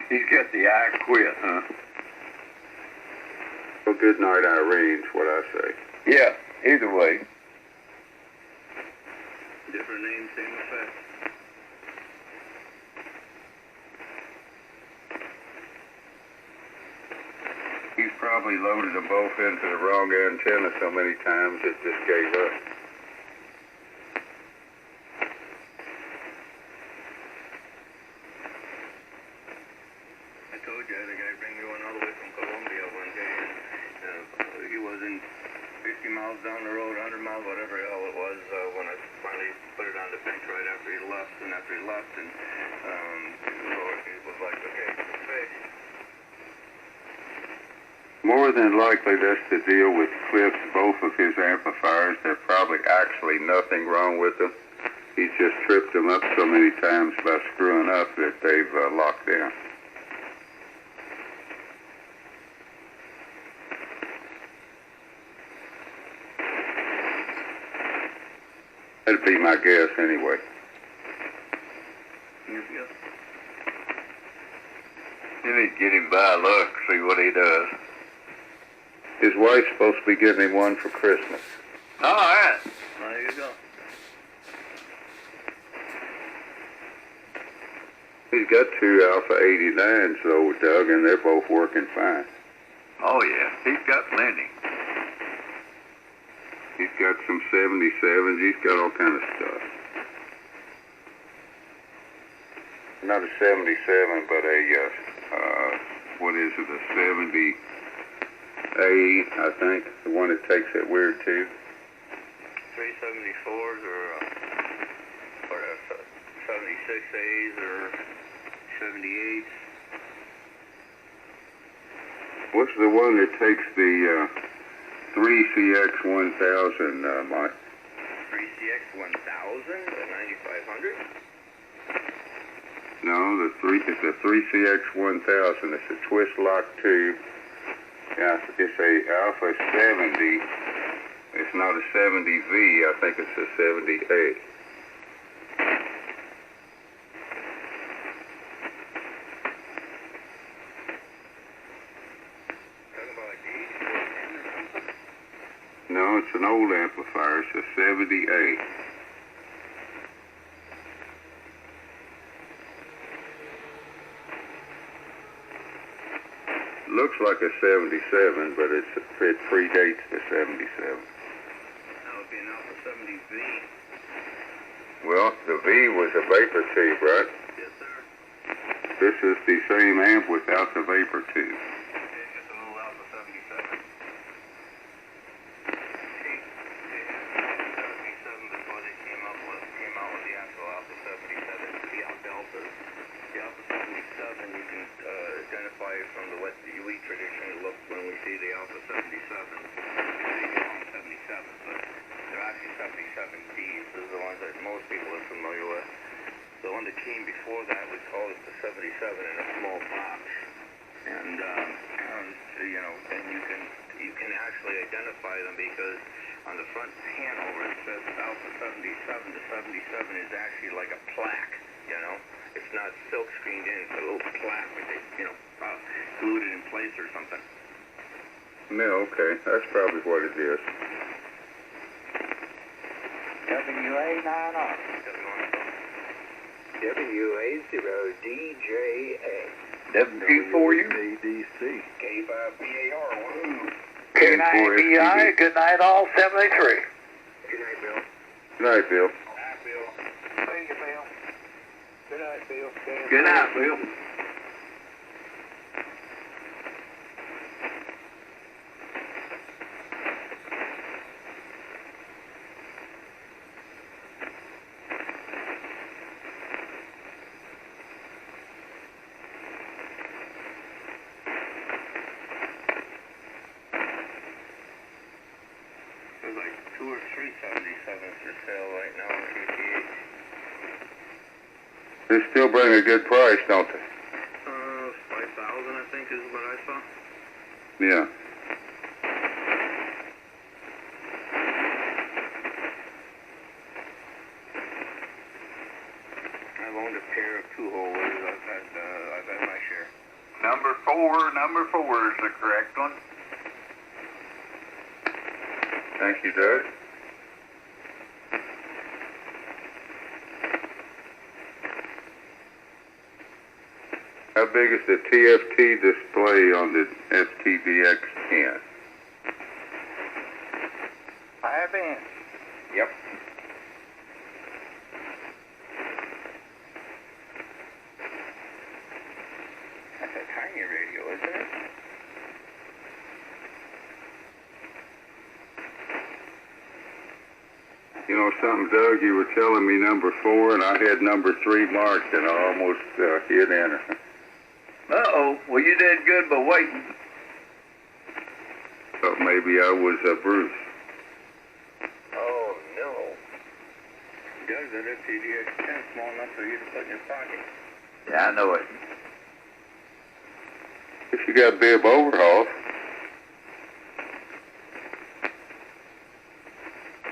He's got the I quit, huh? Well, good night, Irene's what I say. Yeah, either way. Different name, same effect. He's probably loaded them both into the wrong antenna so many times it just gave up. I told you I had a guy bring me one all the way from Colombia one day, and he wasn't 50 miles down the road, 100 miles, whatever the hell it was, when I finally put it on the bench right after he left, and it was like, okay, fish. More than likely, that's the deal with Cliff's, both of his amplifiers. There's probably actually nothing wrong with them. He's just tripped them up so many times by screwing up that they've locked down. That'd be my guess anyway. You need to get him by luck, see what he does. His wife's supposed to be getting him one for Christmas. All right. There you go. He's got two Alpha 89s though, Doug, and they're both working fine. Oh, yeah. He's got plenty. He's got some 77s. He's got all kind of stuff. Not a 77, but a, what is it, a 70A, I think. The one that takes that weird tube. 374s or 76As or 78s. What's the one that takes the 3CX1000, Mike? 3CX1000 or 9500? No, it's a 3CX1000. It's a twist lock tube. Yeah, it's a Alpha 70. It's not a 70V. I think it's a 70A. Talking about like the 8410 or something? No, it's an old amplifier. It's a 70A. Looks like a 77, but it predates the 77. That would be an Alpha 70V. Well, the V was a vapor tube, right? Yes, sir. This is the same amp without the vapor tube. It's just a little Alpha 77. See, they had 77 before they came out with the actual Alpha 77. The Alpha 77, you can identify it from the what we traditionally look when we see the Alpha 77. They call them 77, but they're actually 77Ds. Those are the ones that most people are familiar with. The one that came before that, we call it the 77 in a small box. And you know, and you can actually identify them because on the front panel where it says Alpha 77, the 77 is actually like a plaque, you know. It's not silk screened in, it's a little plaque with it, you know, glued it in place or something. Yeah, okay. That's probably what it is. WA90. WA0DJA. W4U. ADC. K5BAR. Woo. K9BI. Good night, all 73. Good night, Bill. Good night, Bill. Good night, Bill. See you, Bill. Good night, Bill. Good night, Bill. There's like 2 or 3 77s for sale right now on QTH. They still bring a good price, don't they? 5,000 I think is what I saw. Yeah. I've owned a pair of 2-holers. I've had my share. Number four is the correct one. Thank you, Doug. How big is the TFT display on the FTDX10? 5 inch. Yep. That's a tiny radio, isn't it? You know something, Doug? You were telling me number 4, and I had number 3 marked, and I almost hit enter. Uh-oh. Well, you did good by waiting. Thought maybe I was Bruce. Oh, no. Doug, that FTDX10 small enough for you to put in your pocket. Yeah, I know it. If you got bib overhaul,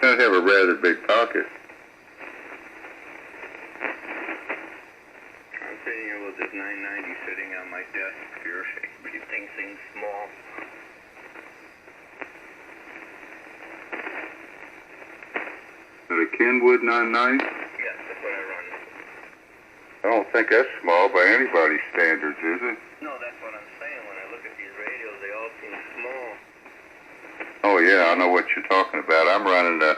I'd have a rather big pocket. I'm sitting here with this 990 sitting on my desk. Everything seems small. The Kenwood 990? Yes, that's what I run. I don't think that's small by anybody's standards, is it? No, that's what I'm saying. When I look at these radios, they all seem small. Oh yeah, I know what you're talking about. I'm running the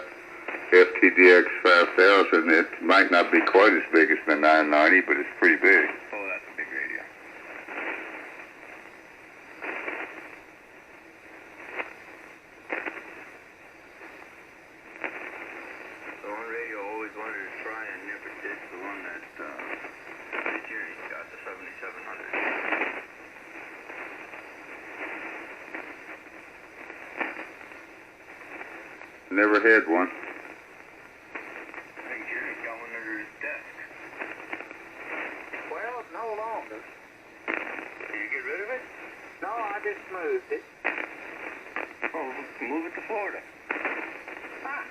FTDX 5000. It might not be quite as big as the 990, but it's pretty big. Oh, that's a big radio. The one radio I always wanted to try and never did, the one that Jerry got, the 7700. Never had one. I think Jerry's got one under his desk. Well, no longer. Did you get rid of it? No, I just moved it. Oh, move it to Florida. Ah,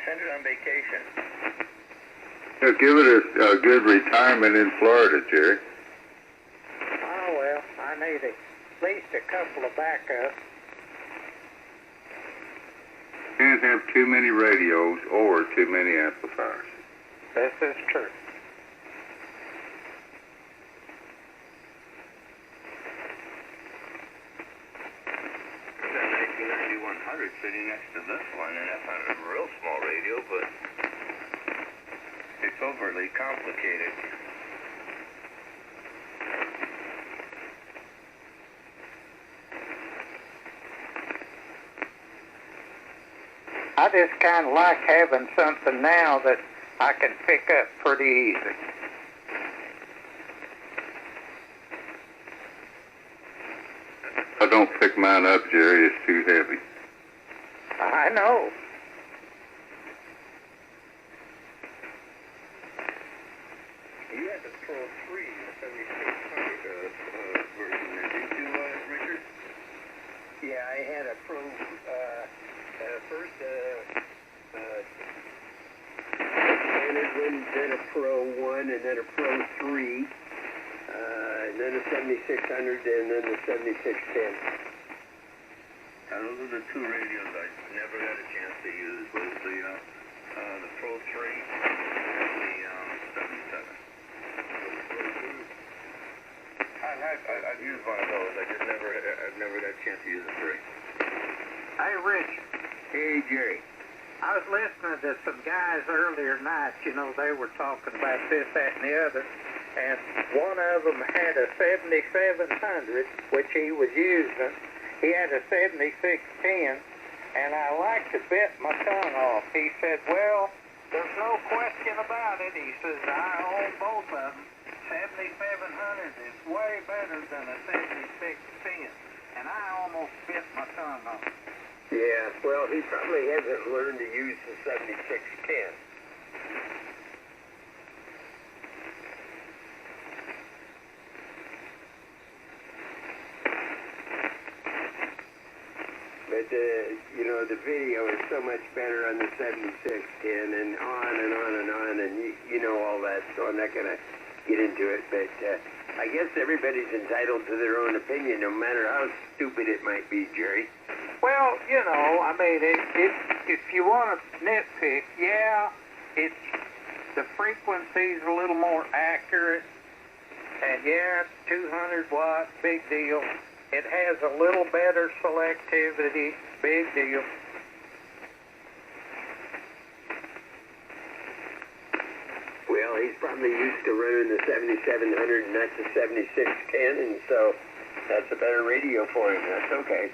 Send it on vacation. Yeah, give it a good retirement in Florida, Jerry. oh well, I need at least a couple of backups. Can't have too many radios or too many amplifiers. This is true. There's that 199100 sitting next to this one, and that's not a real small radio, but it's overly complicated. I just kind of like having something now that I can pick up pretty easy. I don't pick mine up, Jerry. It's too heavy. I know. You had the Pro 3, the 7600 version there, didn't you, Richard? Yeah, I had a Pro, first, standard one, then a Pro 1, and then a Pro 3, and then a 7600, and then the 7610. Now, those are the two radios I never got a chance to use, was the Pro 3 and the 77. I've used one of those. I've never got a chance to use a 3. hey, Rich. Hey, Jerry. I was listening to some guys earlier night, you know, they were talking about this, that, and the other, and one of them had a 7700, which he was using. He had a 7610, and I like to bit my tongue off. He said, well, there's no question about it. He says, I own both of them. 7700 is way better than a 7610, and I almost bit my tongue off. Yeah, well, he probably hasn't learned to use the 7610. But, you know, the video is so much better on the 7610 and on and on and on, and you know all that, so I'm not going to get into it, but I guess everybody's entitled to their own opinion, no matter how stupid it might be, Jerry. Well, you know, I mean, if you want to nitpick, yeah, it's the frequency's a little more accurate, and yeah, it's 200 watts, big deal. It has a little better selectivity, big deal. Well, he's probably used to running the 7700 and not the 7610, and so that's a better radio for him. That's okay.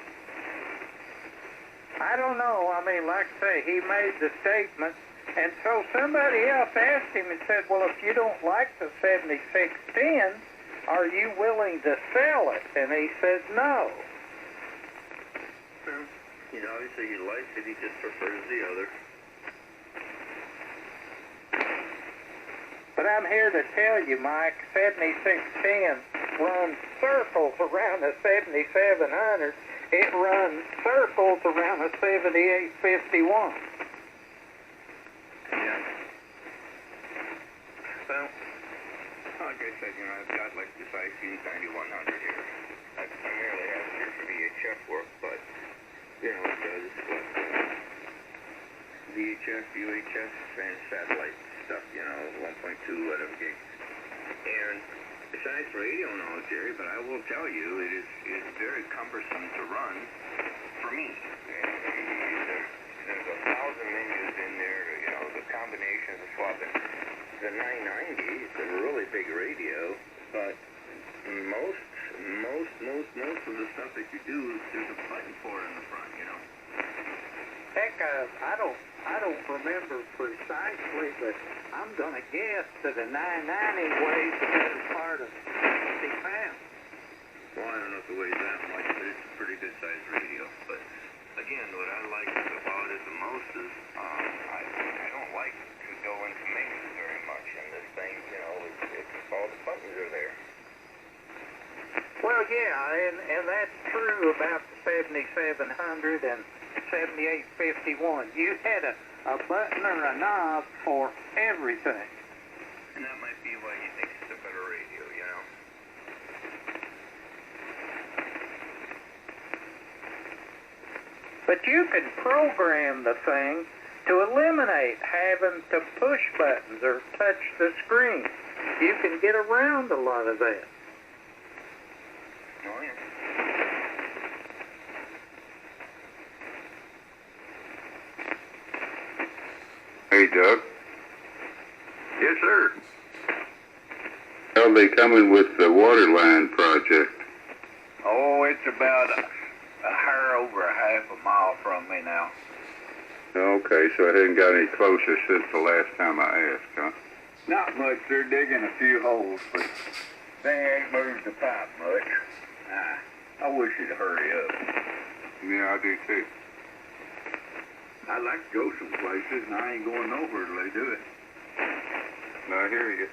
I don't know. I mean, like I say, he made the statement, and so somebody else asked him and said, well, if you don't like the 7610, are you willing to sell it? And he said no. You know, obviously he likes it, he just prefers the other. But I'm here to tell you, Mike, 7610 runs circles around the 7700. It runs circles around the 7851. Yeah. Well, like I said, you know, I've got like this IC 9100 here. I primarily have it here for VHF work, but, you know, it does what VHF, UHF, and satellite stuff, you know, 1.2, whatever gig. And it's a nice radio knowledge, Jerry, but I will tell you, it is very cumbersome to run for me. There's 1,000 menus in there, you know, the combinations of swapping. The 990, it's a really big radio, but most of the stuff that you do, there's a button for it in the front, you know. Heck, I don't remember precisely, but I'm gonna guess that a 990 weighs the better part of 50 pounds. Well, I don't know if it weighs that much, but it's a pretty good sized radio. But again, what I like about it the most is I don't like to go into menus very much, and this thing, you know, it's all the buttons are there. Well, yeah, and that's true about the 7700 and 7851. You had a button or a knob for everything. And that might be why you think it's a better radio, you know? But you can program the thing to eliminate having to push buttons or touch the screen. You can get around a lot of that. Oh, yeah. Hey, Doug. Yes, sir. How are they coming with the water line project? Oh, it's about a hair over a half a mile from me now. Okay, so it hasn't got any closer since the last time I asked, huh? Not much. They're digging a few holes, but they ain't moved the pipe much. I wish you'd hurry up. Yeah, I do too. I'd like to go some places, and I ain't going nowhere till they do it. No, I hear you.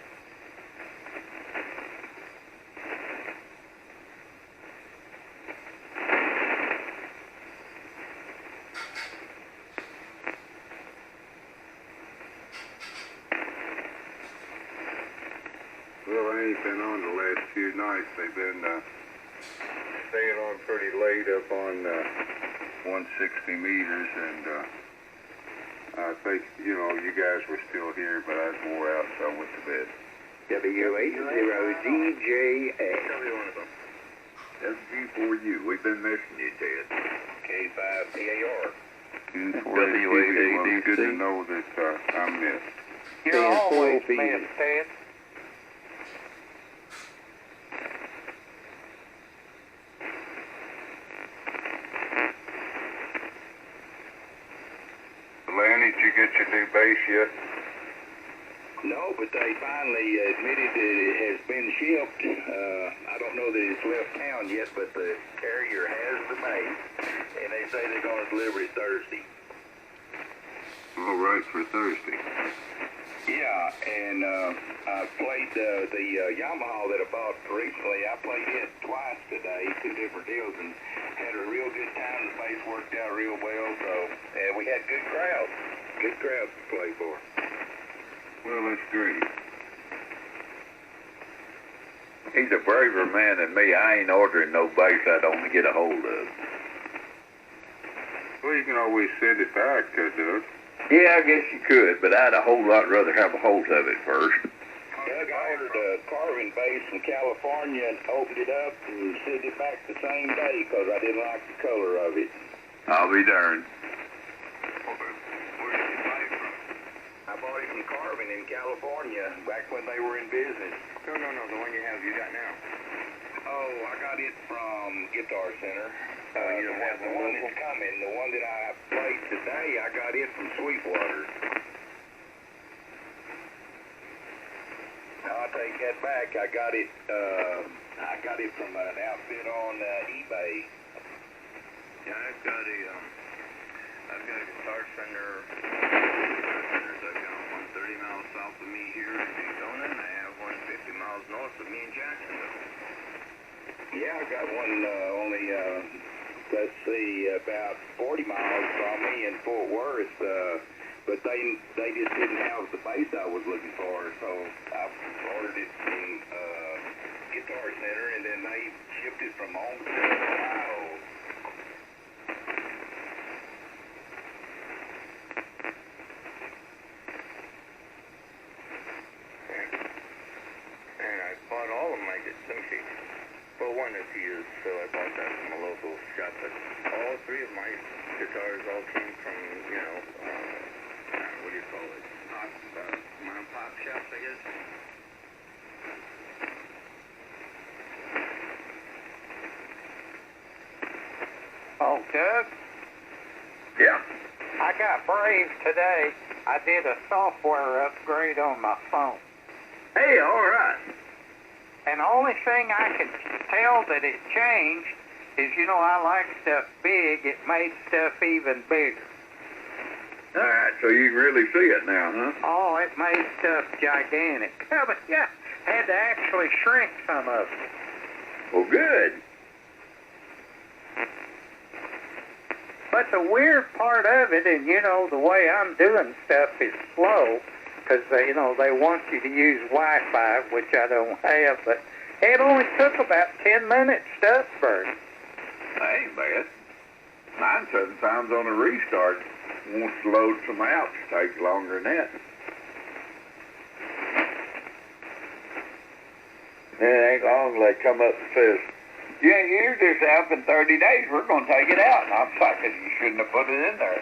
Well, I ain't been on the last few nights. They've been staying on pretty late up on 160 meters, and I think, you know, you guys were still here, but I was wore out, so I went to bed. W80DJA. Tell me one of them. SG4U, we've been missing you, Ted. K5PAR. Well, it's good to know that I'm missed. You're always missed, Ted. Lanny, did you get your new base yet? No, but they finally admitted that it has been shipped. I don't know that it's left town yet, but the carrier has the base, and they say they're going to deliver it Thursday. All right, for Thursday. Yeah, and I played the Yamaha that I bought recently. I played it twice today, 2 different deals, and had a real good time. The bass worked out real well, so we had good crowds. Good crowds to play for. Well, that's great. He's a braver man than me. I ain't ordering no bass I don't get a hold of. Well, you can always send it back, Doug. Yeah, I guess you could, but I'd a whole lot rather have a hold of it first. Doug, I ordered a carving bass from California and opened it up and sent it back the same day because I didn't like the color of it. I'll be darned. Where did you buy it from? I bought it from Carving in California back when they were in business. No, the one you got now. Oh, I got it from Guitar Center. You don't have the one that's coming. The one that I played today, I got it from Sweetwater. I'll take that back. I got it from an outfit on eBay. Yeah, I've got a Guitar Center. I've got one 30 miles south of me here in Daytona, and I have one 50 miles north of me in Jacksonville. Yeah, I got one only, let's see, about 40 miles from me in Fort Worth, but they just didn't have the bass I was looking for, so I ordered it from Guitar Center, and then they shipped it from Homestead, Ohio. And I bought all of my well, one is used, so I bought that from a local shop, but all 3 of my guitars all came from, what do you call it, mom and pop shops, I guess. Oh, Doug, Yeah. I got brave today. I did a software upgrade on my phone. Hey, all right. And the only thing I can tell that it changed is, I like stuff big. It made stuff even bigger. All right, so you can really see it now, huh? Oh, it made stuff gigantic. But yeah, had to actually shrink some of it. Well, good. But the weird part of it, and the way I'm doing stuff is slow, because they want you to use Wi-Fi, which I don't have, but it only took about 10 minutes to upgrade. That ain't bad. Mine sometimes on a restart wants to load some apps. Takes longer than that. It ain't long till they come up and says, "You ain't used this app in 30 days. We're going to take it out." And I'm thinking you shouldn't have put it in there.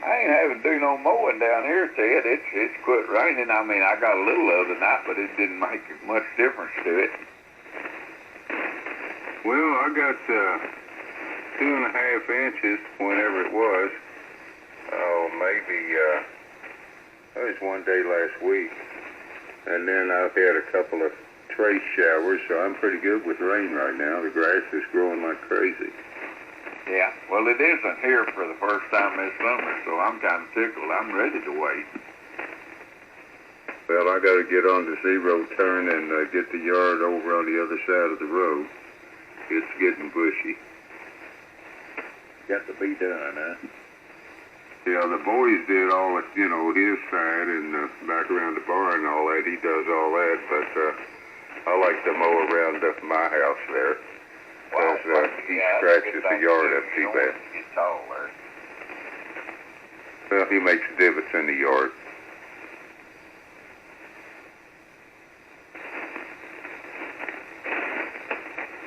I ain't having to do no mowing down here, Ted. It's quit raining. I mean, I got a little of the night, but it didn't make much difference to it. Well, I got 2.5 inches, whenever it was. Oh, maybe that was one day last week, and then I've had a couple of trace showers, so I'm pretty good with rain right now. The grass is growing like crazy. Yeah, well, it isn't here for the first time this summer, so I'm kind of tickled. I'm ready to wait. Well, I got to get on the 0 turn and get the yard over on the other side of the road. It's getting bushy. Got to be done, huh? Yeah, the boys did all, his side and back around the barn and all that. He does all that, but I like to mow around my house there. Because he scratches the yard up too bad. Get tall there. Well, he makes divots in the yard.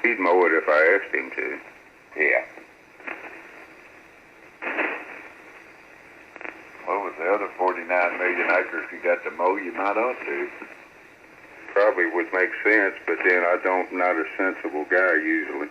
He'd mow it if I asked him to. Yeah. Well, with the other 49 million acres you got to mow, you might ought to. Probably would make sense, but then not a sensible guy usually.